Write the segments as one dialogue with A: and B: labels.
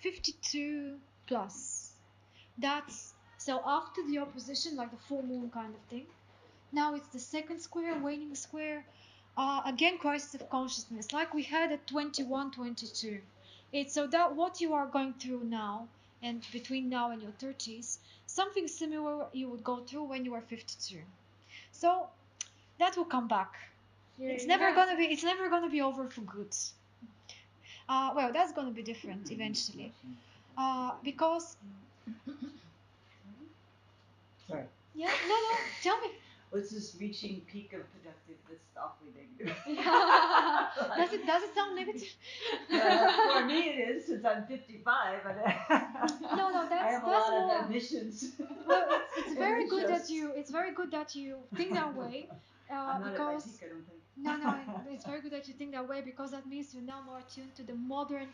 A: 52 plus. That's so after the opposition, like the full moon kind of thing. Now it's the second square, waning square. Again, crisis of consciousness, like we had at 21, 22. It's so that what you are going through now, and between now and your 30s, something similar you would go through when you are 52. So that will come back. It's never gonna be over for good. Well, that's gonna be different eventually, because.
B: Sorry.
A: Yeah, no, tell me.
B: What's this reaching peak of productive? That's awfully negative.
A: Does it sound negative?
B: For me it is, since I'm 55.
A: No, that's
B: I have a
A: that's
B: lot
A: more.
B: of emissions.
A: Well, it's very good that you. It's very good that you think that way.
B: I'm not
A: because
B: at my peak, I don't think.
A: no, it's very good that you think that way because that means you're now more attuned to the modern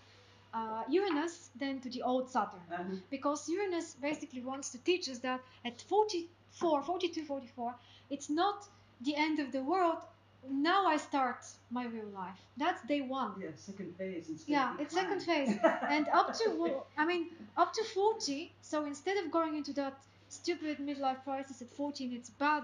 A: Uranus than to the old Saturn. Because Uranus basically wants to teach us that at 44, 42, 44, it's not the end of the world. Now I start my real life. That's day one.
B: Yeah, second phase instead
A: Yeah,
B: of
A: it's second phase. And up to 40. So instead of going into that stupid midlife crisis at 14, it's bad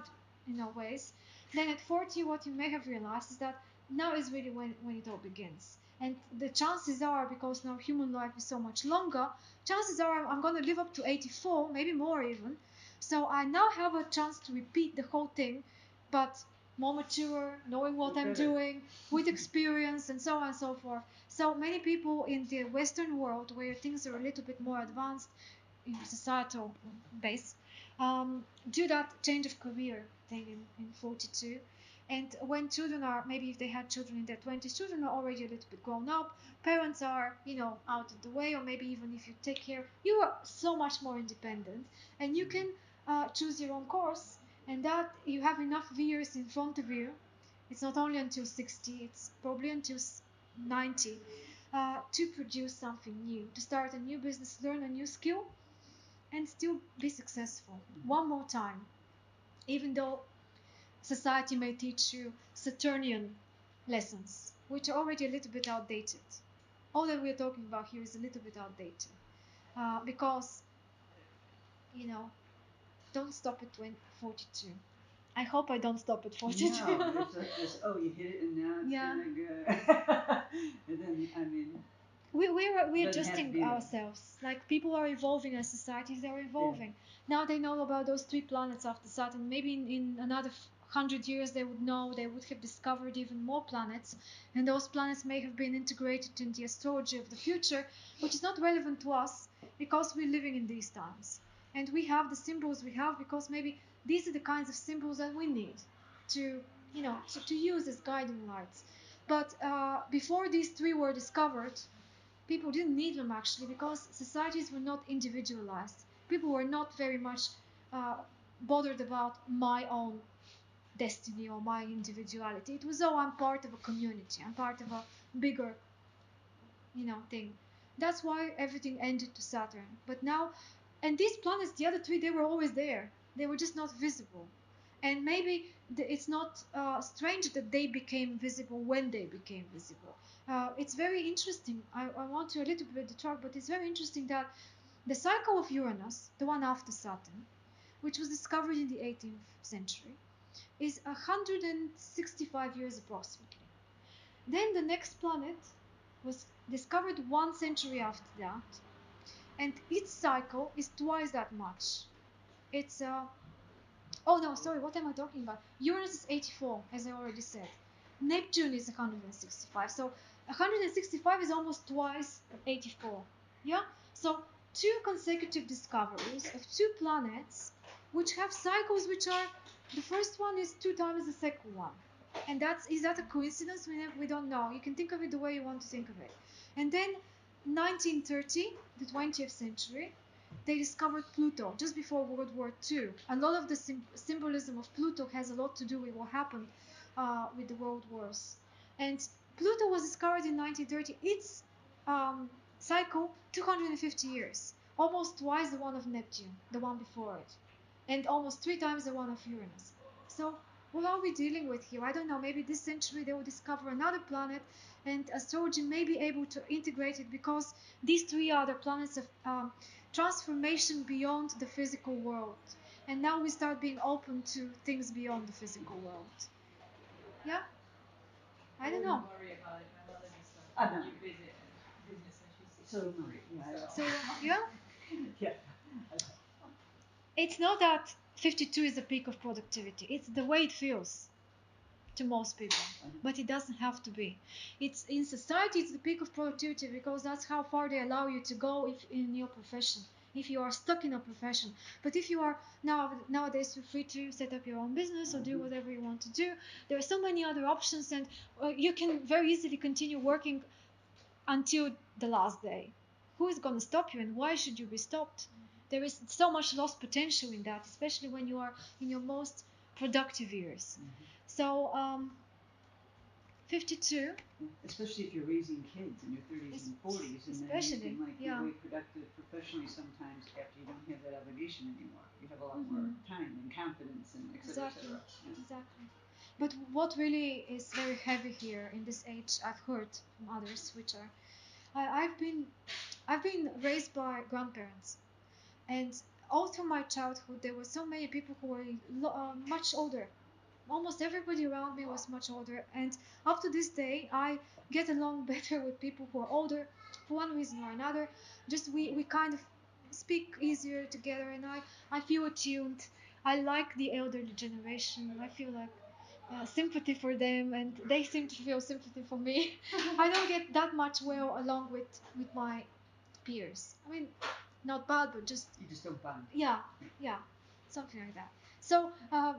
A: in a ways. Then at 40, what you may have realized is that now is really when it all begins. And the chances are, because now human life is so much longer, chances are I'm going to live up to 84, maybe more even. So I now have a chance to repeat the whole thing, but more mature, knowing what I'm doing, with experience, and so on and so forth. So many people in the Western world, where things are a little bit more advanced in societal base, do that change of career thing in 42. And when children are, maybe if they had children in their 20s, children are already a little bit grown up, parents are, out of the way, or maybe even if you take care, you are so much more independent, and you can choose your own course, and that you have enough years in front of you. It's not only until 60, it's probably until 90, to produce something new, to start a new business, learn a new skill, and still be successful. One more time, even though society may teach you Saturnian lessons, which are already a little bit outdated. All that we're talking about here is a little bit outdated, because, don't stop at 42. I hope I don't stop at 42.
B: No, it's like this, oh, you hit it and now it's
A: Yeah.
B: gonna go. And then, I mean,
A: we're adjusting ourselves. Like, people are evolving as societies are evolving. Now they know about those 3 planets after Saturn. Maybe in another 100 years they would know, they would have discovered even more planets, and those planets may have been integrated in the astrology of the future, which is not relevant to us because we're living in these times. And we have the symbols we have because maybe these are the kinds of symbols that we need to, to use as guiding lights. But before these 3 were discovered, people didn't need them actually, because societies were not individualized. People were not very much bothered about my own destiny or my individuality. It was, oh, I'm part of a community, I'm part of a bigger, thing. That's why everything ended to Saturn. But now, and these planets, the other 3, they were always there. They were just not visible. And maybe it's not strange that they became visible when they became visible. It's very interesting. I want to a little bit detract, but it's very interesting that the cycle of Uranus, the one after Saturn, which was discovered in the 18th century, is 165 years approximately. Then the next planet was discovered 1 century after that, and its cycle is twice that much. It's oh no, sorry, what am I talking about? Uranus is 84, as I already said. Neptune is 165. So 165 is almost twice 84. Yeah? So 2 consecutive discoveries of 2 planets which have cycles which are, the first one is 2 times the second one. And is that a coincidence? We don't know. You can think of it the way you want to think of it. And then 1930, the 20th century, they discovered Pluto just before World War II. A lot of the symbolism of Pluto has a lot to do with what happened with the World Wars. And Pluto was discovered in 1930. Its cycle, 250 years, almost twice the one of Neptune, the one before it, and almost 3 times the one of Uranus. So What are we dealing with here? I don't know. Maybe this century they will discover another planet, and astrology may be able to integrate it, because these three are the planets of transformation beyond the physical world. And now we start being open to things beyond the physical world. Yeah? I don't know.
B: Worry about it. My mother just started a new business when she's 63.
A: So, yeah?
B: Yeah.
A: It's not that 52 is the peak of productivity. It's the way it feels to most people, but it doesn't have to be. It's in society, it's the peak of productivity, because that's how far they allow you to go if in your profession, if you are stuck in a profession. But if you are nowadays, you're free to set up your own business or do whatever you want to do. There are so many other options, and you can very easily continue working until the last day. Who is going to stop you, and why should you be stopped? There is so much lost potential in that, especially when you are in your most productive years. So 52.
B: Especially if you're raising kids in your 30s and 40s, and then you can be way productive professionally sometimes after you don't have that obligation anymore. You have a lot more time and confidence and et cetera, et cetera.
A: Exactly. But what really is very heavy here in this age, I've heard from others, which are, I've been raised by grandparents, and all through my childhood there were so many people who were much older. Almost everybody around me was much older, and up to this day I get along better with people who are older for one reason or another. Just we kind of speak easier together, and I feel attuned. I like the elderly generation. I feel like sympathy for them, and they seem to feel sympathy for me. I don't get that much well along with my peers. I mean, not bad, but just
B: you just don't bond.
A: Yeah, something like that. So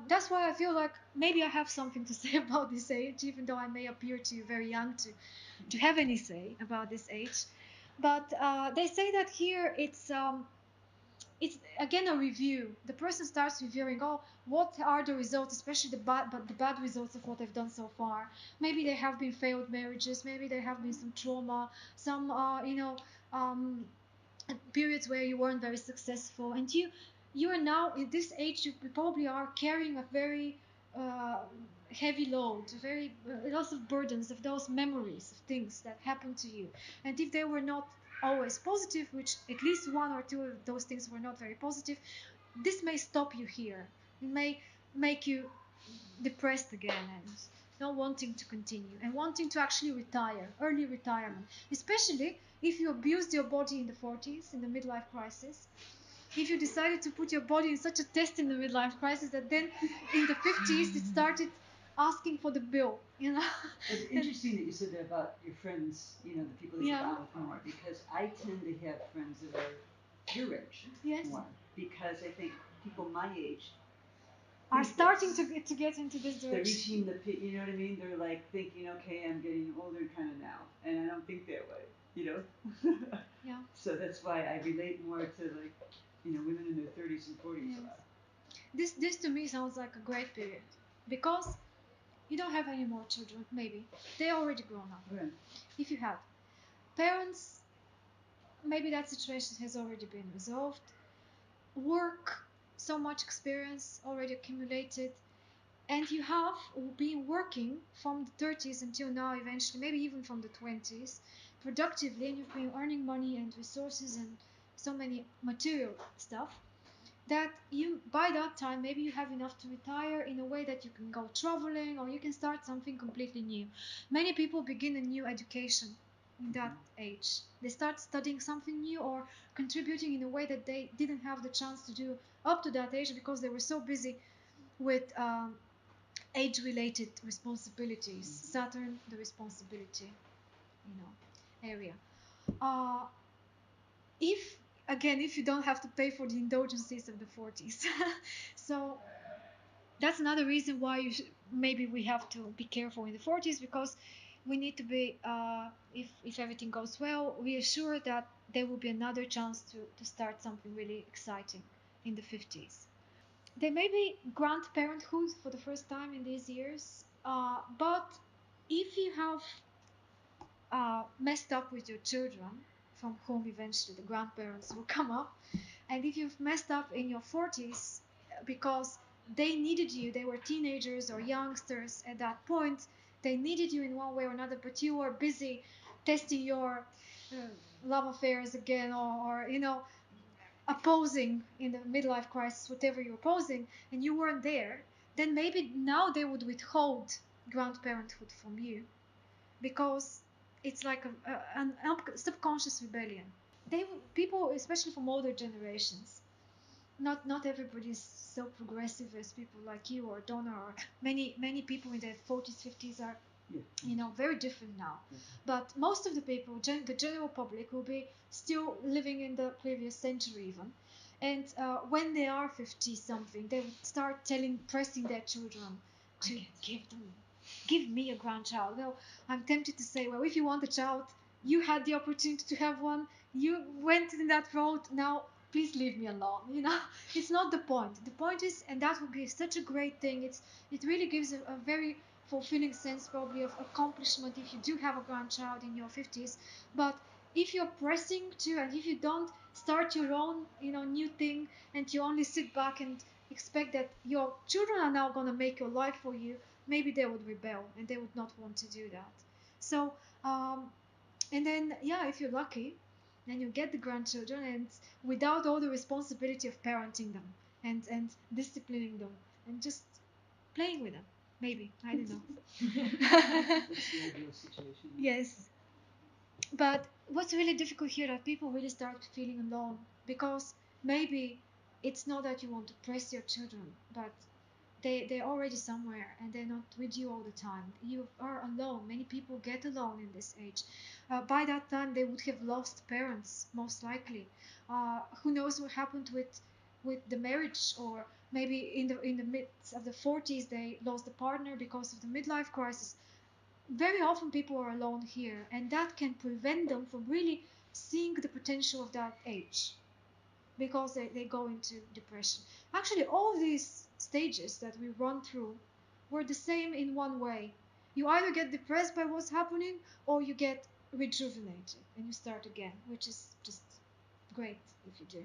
A: that's why I feel like maybe I have something to say about this age, even though I may appear to you very young to have any say about this age. But they say that here it's again a review. The person starts reviewing, oh, what are the results, especially the bad results of what they've done so far. Maybe they have been failed marriages, maybe there have been some trauma, some um, periods where you weren't very successful, and you are now in this age, you probably are carrying a very uh, heavy load, very lots of burdens of those memories of things that happened to you. And if they were not always positive, which at least one or two of those things were not very positive, this may stop you here. It may make you depressed again, and not wanting to continue, and wanting to actually retire, early retirement, especially if you abused your body in the 40s, in the midlife crisis. If you decided to put your body in such a test in the midlife crisis that then in the 50s it started asking for the bill,
B: It's interesting that you said that about your friends, the people that you bond with more, because I tend to have friends that are your age more, because I think people my age
A: are starting to get into this direction.
B: They're reaching the pit, you know what I mean? They're like thinking, okay, I'm getting older kind of now, and I don't think that way,
A: Yeah.
B: So that's why I relate more to women in their 30s and 40s a lot.
A: This to me sounds like a great period, because you don't have any more children, maybe. They're already grown up.
B: Right.
A: If you have parents, maybe that situation has already been resolved. Work, so much experience already accumulated, and you have been working from the 30s until now, eventually maybe even from the 20s, productively, and you've been earning money and resources and so many material stuff, that you by that time maybe you have enough to retire in a way that you can go traveling, or you can start something completely new. Many people begin a new education in that age. They start studying something new or contributing in a way that they didn't have the chance to do up to that age, because they were so busy with age-related responsibilities. Saturn, the responsibility, area. Uh, if you don't have to pay for the indulgences of the 40s. So that's another reason why maybe we have to be careful in the 40s, because we need to be, if everything goes well, we assure that there will be another chance to start something really exciting in the 50s. There may be grandparenthood for the first time in these years, but if you have messed up with your children, from whom eventually the grandparents will come up, and if you've messed up in your 40s because they needed you. They were teenagers or youngsters at that point. They needed you in one way or another, but you were busy testing your love affairs again, or opposing in the midlife crisis, whatever you're opposing, and you weren't there. Then maybe now they would withhold grandparenthood from you, because it's like an subconscious rebellion. People, especially from older generations, not everybody's so progressive as people like you or Donna, or many people in their 40s, 50s are very different now. But most of the people, the general public, will be still living in the previous century even. And when they are 50 something, they would start pressing their children to give me a grandchild. Well, I'm tempted to say, well, if you want a child, you had the opportunity to have one, you went in that road, now please leave me alone. It's not the point. The point is, and that would be such a great thing, it really gives a very fulfilling sense probably of accomplishment if you do have a grandchild in your 50s. But if you're pressing to, and if you don't start your own new thing, and you only sit back and expect that your children are now going to make your life for you, maybe they would rebel and they would not want to do that. So and then if you're lucky, then you get the grandchildren, and without all the responsibility of parenting them and disciplining them and just playing with them. Maybe, I don't know.
B: That's the ideal situation.
A: Yes. But what's really difficult here, that people really start feeling alone, because maybe it's not that you want to press your children, but they're already somewhere and they're not with you all the time. You are alone. Many people get alone in this age. By that time, they would have lost parents, most likely. Who knows what happened with the marriage, or maybe in the midst of the 40s they lost the partner because of the midlife crisis. Very often people are alone here, and that can prevent them from really seeing the potential of that age, because they go into depression. Actually, all these stages that we run through were the same in one way. You either get depressed by what's happening, or you get rejuvenated and you start again, which is just great if you do.